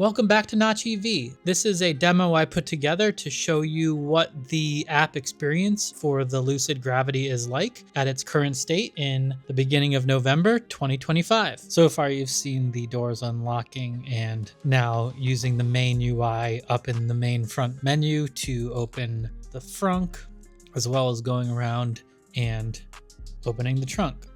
Welcome back to Notch EV. This is a demo I put together to show you what the app experience for the Lucid Gravity is like at its current state in the beginning of November 2025. So far you've seen the doors unlocking and now using the main UI up in the main front menu to open the frunk, as well as going around and opening the trunk.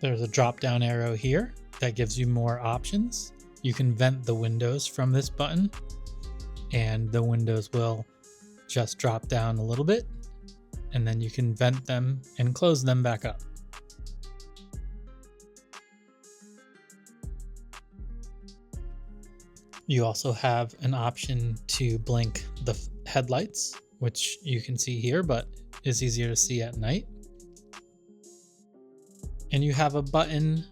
There's a drop down arrow here that gives you more options. You can vent the windows from this button and the windows will just drop down a little bit, and then you can vent them and close them back up. You also have an option to blink the headlights, which you can see here, but is easier to see at night. And you have a button,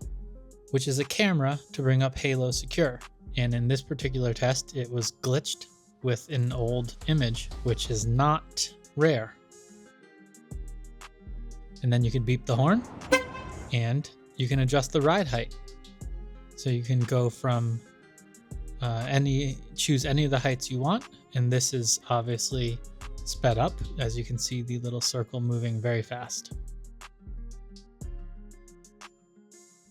which is a camera, to bring up Halo Secure. And in this particular test, it was glitched with an old image, which is not rare. And then you can beep the horn and you can adjust the ride height. So you can go from choose any of the heights you want. And this is obviously sped up, as you can see the little circle moving very fast.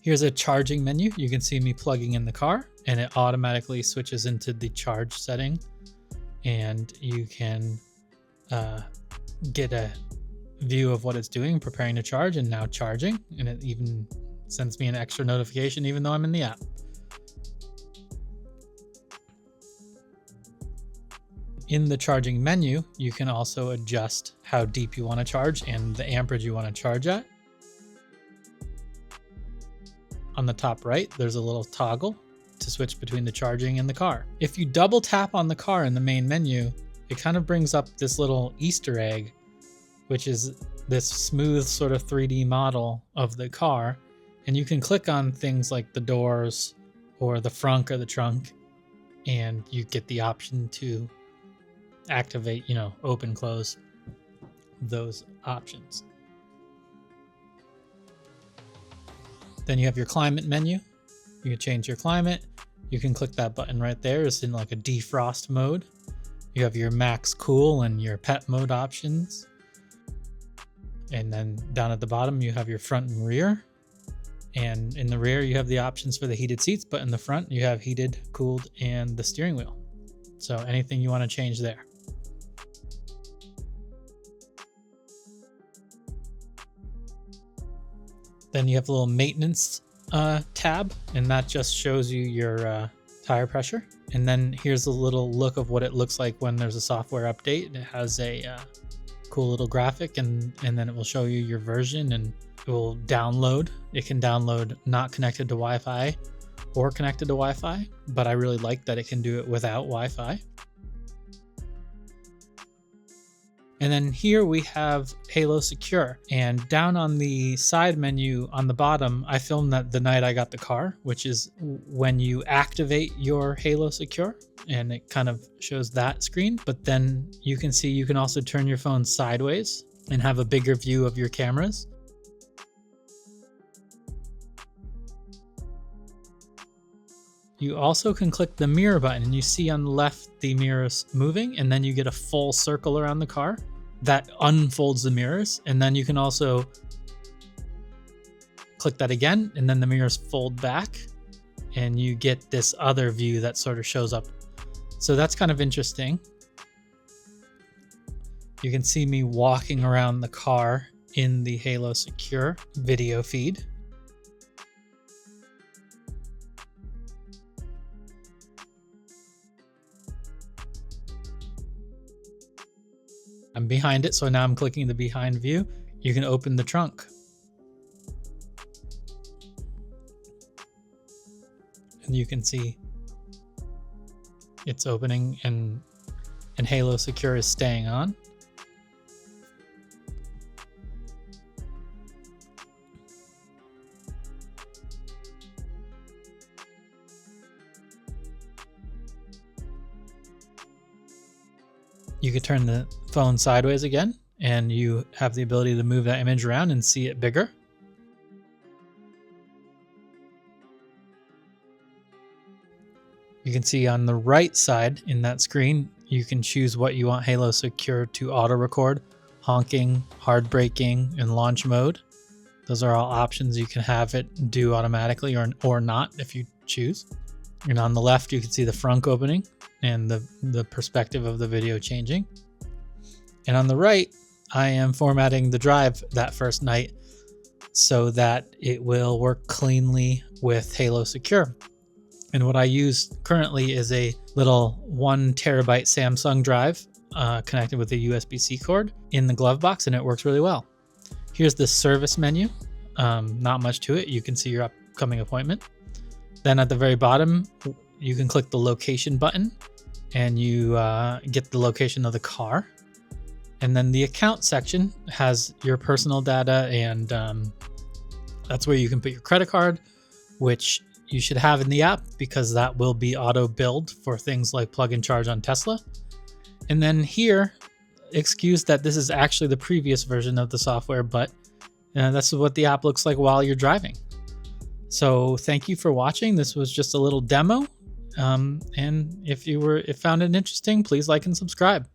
Here's a charging menu. You can see me plugging in the car and it automatically switches into the charge setting, and you can get a view of what it's doing, preparing to charge and now charging, and it even sends me an extra notification even though I'm in the app. In the charging menu, you can also adjust how deep you want to charge and the amperage you want to charge at. On the top right, there's a little toggle to switch between the charging and the car. If you double tap on the car in the main menu, it kind of brings up this little Easter egg, which is this smooth sort of 3D model of the car. And you can click on things like the doors or the frunk or the trunk, and you get the option to activate, open, close those options. Then you have your climate menu. You can change your climate. You can click that button right there. It's in like a defrost mode. You have your max cool and your pet mode options. And then down at the bottom, you have your front and rear. And in the rear, you have the options for the heated seats, but in the front, you have heated, cooled, and the steering wheel. So anything you want to change there. Then you have a little maintenance tab, and that just shows you your tire pressure. And then here's a little look of what it looks like when there's a software update. It has a cool little graphic, and then it will show you your version, and it will download. It can download not connected to Wi-Fi or connected to Wi-Fi, but I really like that it can do it without Wi-Fi. And then here we have Halo Secure, and down on the side menu on the bottom, I filmed that the night I got the car, which is when you activate your Halo Secure, and it kind of shows that screen. But then you can see you can also turn your phone sideways and have a bigger view of your cameras. You also can click the mirror button, and you see on the left the mirrors moving, and then you get a full circle around the car that unfolds the mirrors. And then you can also click that again, and then the mirrors fold back and you get this other view that sort of shows up. So that's kind of interesting. You can see me walking around the car in the Halo Secure video feed. I'm behind it, so now I'm clicking the behind view. You can open the trunk. and you can see it's opening and Halo Secure is staying on. You can turn the phone sideways again, and you have the ability to move that image around and see it bigger. You can see on the right side in that screen, you can choose what you want Halo Secure to auto record: honking, hard braking, and launch mode. Those are all options you can have it do automatically or not if you choose. And on the left, you can see the frunk opening and the perspective of the video changing. And on the right, I am formatting the drive that first night so that it will work cleanly with Halo Secure. And what I use currently is a little 1 terabyte Samsung drive connected with a USB-C cord in the glove box, and it works really well. Here's the service menu. Not much to it. You can see your upcoming appointment. Then at the very bottom, you can click the location button and you get the location of the car. And then the account section has your personal data, and that's where you can put your credit card, which you should have in the app because that will be auto billed for things like plug and charge on Tesla. And then here, excuse that this is actually the previous version of the software, but that's what the app looks like while you're driving. So thank you for watching. This was just a little demo. And if you found it interesting, please like and subscribe.